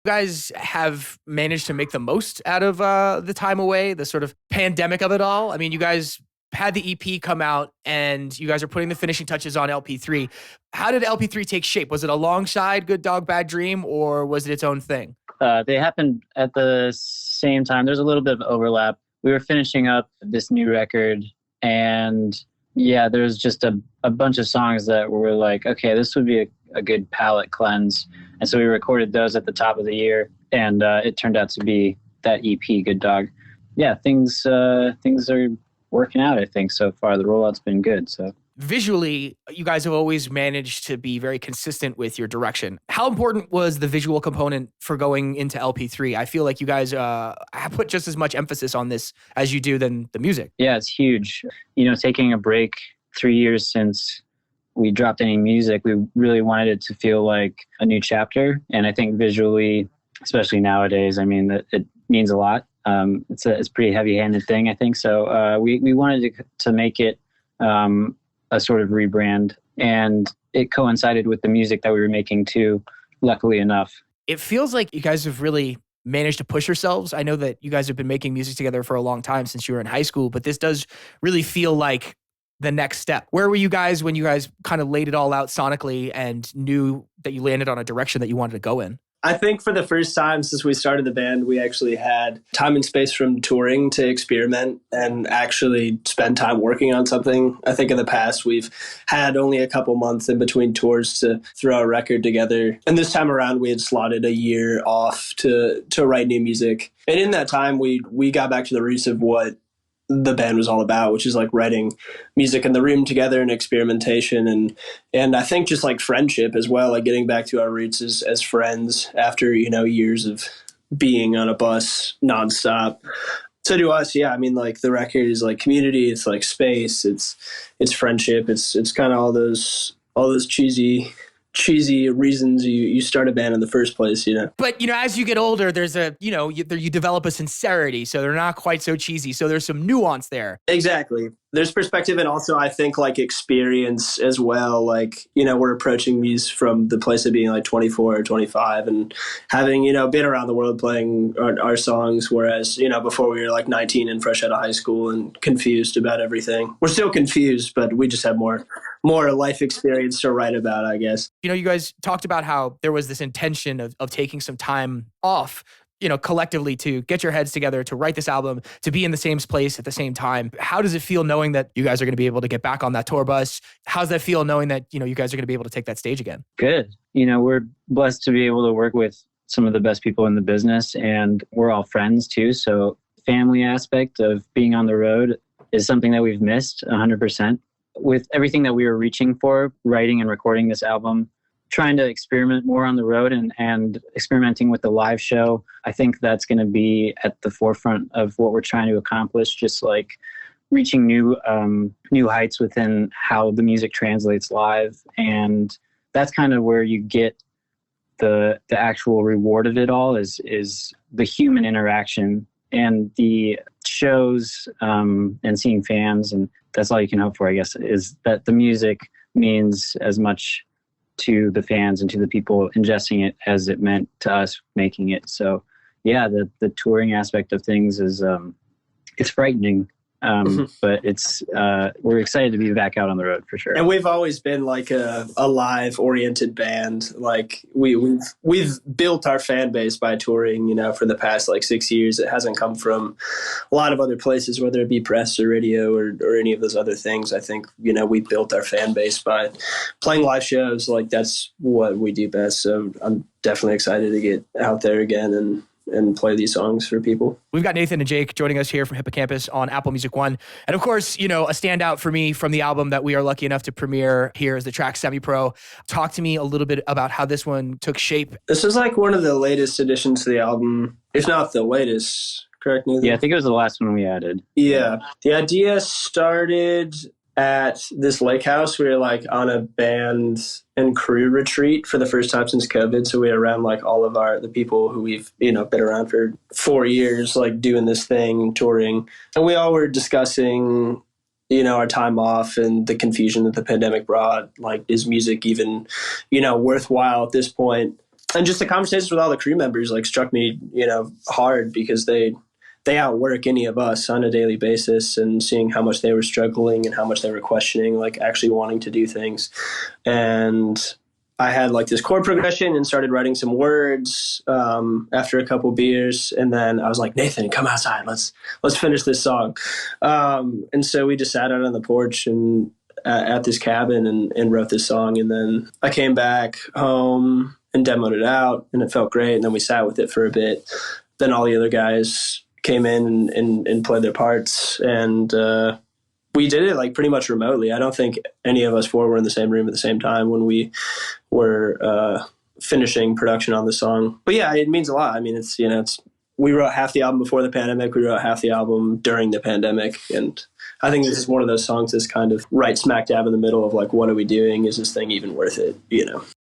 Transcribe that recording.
You guys have managed to make the most out of the time away, the sort of pandemic of it all. I mean, you guys had the EP come out and you guys are putting the finishing touches on LP3. How did LP3 take shape? Was it alongside Good Dog, Bad Dream, or was it its own thing? They happened at the same time. There's a little bit of overlap. We were finishing up this new record, and yeah, there's just a bunch of songs that were like, okay, this would be a good palate cleanse. And so we recorded those at the top of the year, and it turned out to be that EP, Good Dog. Yeah, things are working out, I think, so far. The rollout's been good. So Visually, you guys have always managed to be very consistent with your direction. How important was the visual component for going into LP3? I feel like you guys have put just as much emphasis on this as you do than the music. yeah, it's huge. Taking a break 3 years since we dropped any music, we really wanted it to feel like a new chapter. And I think visually, especially nowadays, I mean, it means a lot. It's a pretty heavy-handed thing, I think. So we wanted to make it a sort of rebrand, and it coincided with the music that we were making too, luckily enough. It feels like you guys have really managed to push yourselves. I know that you guys have been making music together for a long time since you were in high school, but this does really feel like the next step. Where were you guys when you guys kind of laid it all out sonically and knew that you landed on a direction that you wanted to go in? I think for the first time since we started the band, we actually had time and space from touring to experiment and actually spend time working on something. I think in the past, we've had only a couple months in between tours to throw a record together. And this time around, we had slotted a year off to write new music. And in that time, we got back to the roots of what the band was all about, which is like writing music in the room together and experimentation and I think just like friendship as well, like getting back to our roots as friends after, years of being on a bus nonstop. So to us, yeah, I mean, like the record is like community, it's like space, it's friendship, it's kind of all those cheesy reasons you start a band in the first place, But, as you get older, there's you develop a sincerity, so they're not quite so cheesy. So there's some nuance there. Exactly. There's perspective and also I think like experience as well. Like, we're approaching these from the place of being like 24 or 25 and having, been around the world playing our songs. Whereas, before we were like 19 and fresh out of high school and confused about everything. We're still confused, but we just have more life experience to write about, I guess. You guys talked about how there was this intention of taking some time off, collectively to get your heads together, to write this album, to be in the same place at the same time. How does it feel knowing that you guys are going to be able to get back on that tour bus? How's that feel knowing that, you guys are going to be able to take that stage again? Good. We're blessed to be able to work with some of the best people in the business, and we're all friends too. So family aspect of being on the road is something that we've missed 100%. With everything that we were reaching for, writing and recording this album, trying to experiment more on the road and experimenting with the live show, I think that's going to be at the forefront of what we're trying to accomplish, just like reaching new heights within how the music translates live. And that's kind of where you get the actual reward of it all is the human interaction and the shows and seeing fans. And that's all you can hope for, I guess, is that the music means as much to the fans and to the people ingesting it as it meant to us making it. So yeah, the touring aspect of things is it's frightening. But it's we're excited to be back out on the road for sure. And we've always been like a live oriented band. Like we've built our fan base by touring, for the past like 6 years. It hasn't come from a lot of other places, whether it be press or radio or any of those other things. I think, we built our fan base by playing live shows. Like that's what we do best. So I'm definitely excited to get out there again and play these songs for people. We've got Nathan and Jake joining us here from Hippocampus on Apple Music One. And of course, a standout for me from the album that we are lucky enough to premiere here is the track Semi-Pro. Talk to me a little bit about how this one took shape. This is like one of the latest additions to the album, if not the latest. Correct, Nathan? Yeah, I think it was the last one we added. Yeah. The idea started at this lake house. We were like on a band and crew retreat for the first time since COVID. So we were around like all of the people who we've, been around for 4 years, like doing this thing, touring. And we all were discussing, our time off and the confusion that the pandemic brought. Like, is music even, worthwhile at this point? And just the conversations with all the crew members like struck me, hard because they outwork any of us on a daily basis, and seeing how much they were struggling and how much they were questioning, like actually wanting to do things. And I had like this chord progression and started writing some words after a couple beers. And then I was like, Nathan, come outside. Let's finish this song. And so we just sat out on the porch and at this cabin and wrote this song. And then I came back home and demoed it out, and it felt great. And then we sat with it for a bit. Then all the other guys came in and played their parts, and we did it like pretty much remotely. I don't think any of us four were in the same room at the same time when we were finishing production on the song. But yeah, it means a lot. I mean, we wrote half the album before the pandemic. We wrote half the album during the pandemic, and I think this is one of those songs that's kind of right smack dab in the middle of like, what are we doing? Is this thing even worth it?